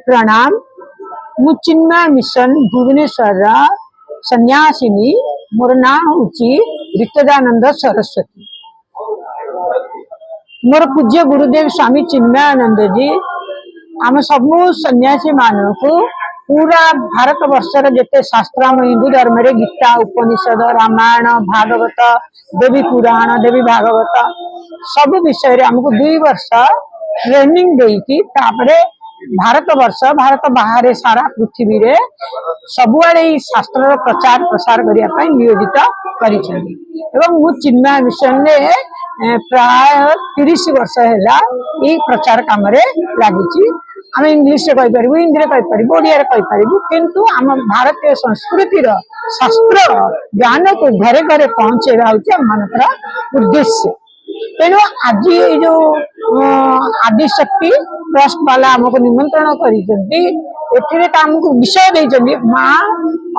प्रणाम मु चिन्मय मिशन भुवनेश्वर सन्यासिनी मोर ना हूँ ऋतदानंद सरस्वती। मोर पूज्य गुरुदेव स्वामी चिन्मयानंद जी आम सबू सन्यासी मानक पूरा भारत वर्षर जिते शास्त्र आम हिंदू धर्म रे गीता उपनिषद रामायण भागवत देवी पुराण देवी भागवत सब विषय रे हमको 2 वर्ष ट्रेनिंग देकी भारत वर्ष भारत बाहर सारा पृथ्वी रे सबुआड़े शास्त्र प्रचार प्रसार करने नियोजित कर चिन्मय मिशन ने प्राय 30 वर्ष है प्रचार कम लगी। आम इंग्लीश कहीपर हिंदी में कहीपर ओडिया कहीपर किंतु आम भारतीय संस्कृतिर शास्त्र ज्ञान को घरे घरे पहुंचेगा हूँ उद्देश्य। तेणु आज ये जो आदिशक्ति ट्रस्ट वाला आमको निमंत्रण करमको विषय देते माँ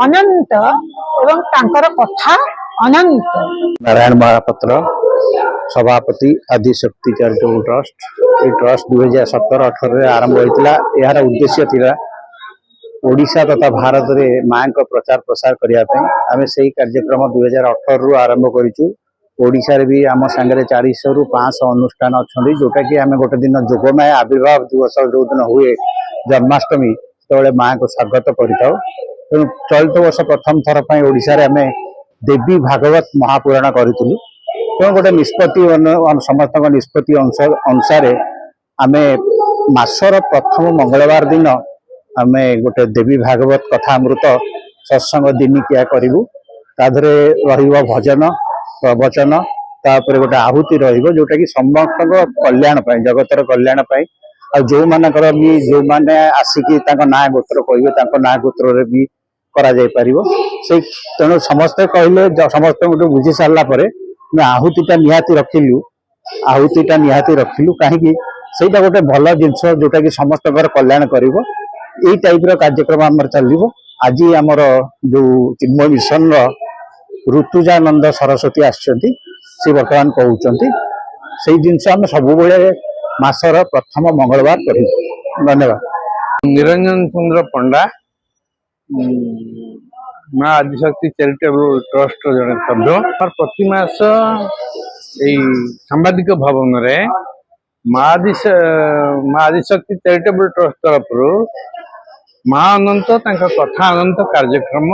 अनंत एवं तांकर कथा अनंत। नारायण महापात्र सभापति आदिशक्ति चैरिटेबल ट्रस्ट ये ट्रस्ट 2017-18 आरंभ होता। यार उद्देश्य थिला ओडिशा तथा भारत में माँ को प्रचार प्रसार करने आम से कार्यक्रम 2018 रु आरंभ करूँ। ओडिशा रे भी आम सांगे 400 रु 500 अनुष्ठान अच्छा जोटा कि आम गोटे दिन जोगमाया आविर्भाव दिवस जो दिन हुए जन्माष्टमी तो माँ को स्वागत करें। चलित वर्ष प्रथम थर पर ओडिशा रे आम देवी भागवत महापुराण करूँ। तो गोटे निष्पत्ति समस्त निष्पत्ति अनुसार आम मासर प्रथम मंगलवार दिन आम गोटे देवी भागवत कथामृत सत्संग दिनिकिया करूँ। ताधरे भजन प्रवचन तापर गोटे आहुति जोटा कि समस्त कल्याण जगतर कल्याण जो मानकर भी जो माने आसिकी ना गोत्र कहे ना गोत्र भी करा जाय परिवो से तेणु समस्ते कहले समस्त गोटे बुझी सारा पर आहुतिटा निहाती रखिलु कहीं सेटा गोटे भल जिनस जोटा कि समस्त कल्याण करिवो। एई टाइप कार्यक्रम आमर चलिवो। आज आमर जो चिन्मय मिशन ऋतुजानंद सरस्वती आछंती से वर्तमान कहउचंती से जिनस आम सब मासर प्रथम मंगलवार करू। धन्यवाद। निरंजन चंद्र पंडा माँ आदिशक्ति चैरिटेबल ट्रस्ट जड़े सभ्य और प्रति मास सांबादिक भवन रे माँ आदिशक्ति चैरिटेबल ट्रस्ट तरफ माँ अनंत कथा अनंत कार्यक्रम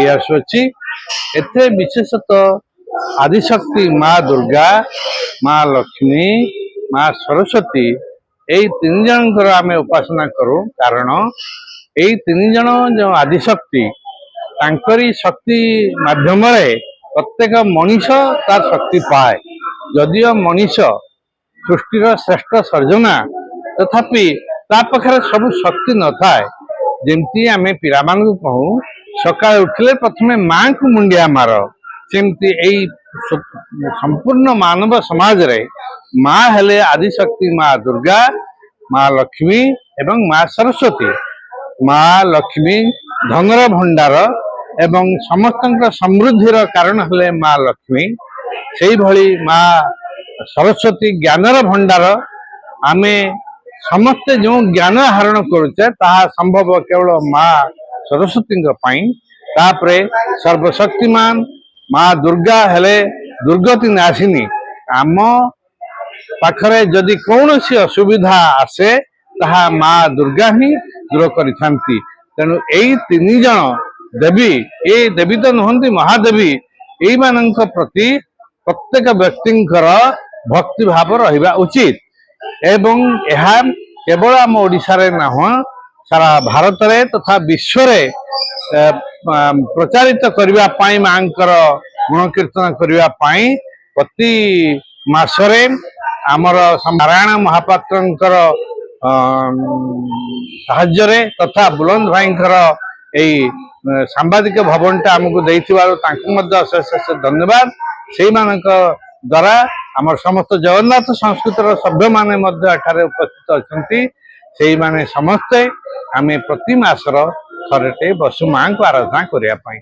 आसुची। एथे विशेषतः आदिशक्ति माँ दुर्गा माँ लक्ष्मी माँ सरस्वती यही 3 जन आम उपासना करूँ। कारण यही 3 जन जो आदिशक्ति तांकरी शक्ति माध्यम प्रत्येक मनीष तार शक्ति पाए। जदियो मनीष सृष्टिर श्रेष्ठ सर्जना तथापि ता पाखरे सब शक्ति न थाए। जेमती आमे पिला मानकु कहूँ सकाळ उठिले प्रथमे माँ को मुंडिया मार सेमती एई संपूर्ण मानव समाज रे माँ हेले आदिशक्ति माँ दुर्गा माँ लक्ष्मी एवं माँ सरस्वती। माँ लक्ष्मी धनर भंडार एवं समस्त समृद्धिर कारण हेले माँ लक्ष्मी। से भली माँ सरस्वती ज्ञानर भंडार। आमे समस्ते जो ज्ञान आहरण करुचे ताहा संभव केवल माँ सरस्वती तापरे सर्वशक्तिमान माँ दुर्गा हेले दुर्गति नाशिनी। आम पाखरे जदि कौन सी असुविधा आसे ताहा माँ दुर्गा ही दूर करिथांती। तेणु यही 3 जन देवी ये देवी तो नुहंती महादेवी यही मानक प्रति प्रत्येक व्यक्तिंकर भक्ति भाव रहिबा उचित। एवं यह केवल आम ओडिशा रे ना सारा भारत रे तथा विश्व रे प्रचारित करबा पाई मांकर गुण कीर्तन करबा पाई प्रति मासरे आमर नारायण महापात्रंकर साहाय्य तथा बुलंद भाईंकर यही सांबादिक भवनटा आमको देइथिबारु तांको मध्य अशेष धन्यवाद। से मानक द्वारा आमर समस्त जगन्नाथ संस्कृतर सभ्य माने मध्य एठारे उपस्थित अछंती। से माने समस्ते आमे प्रति मासर थरटे बसु मां को आराधना करिया पाई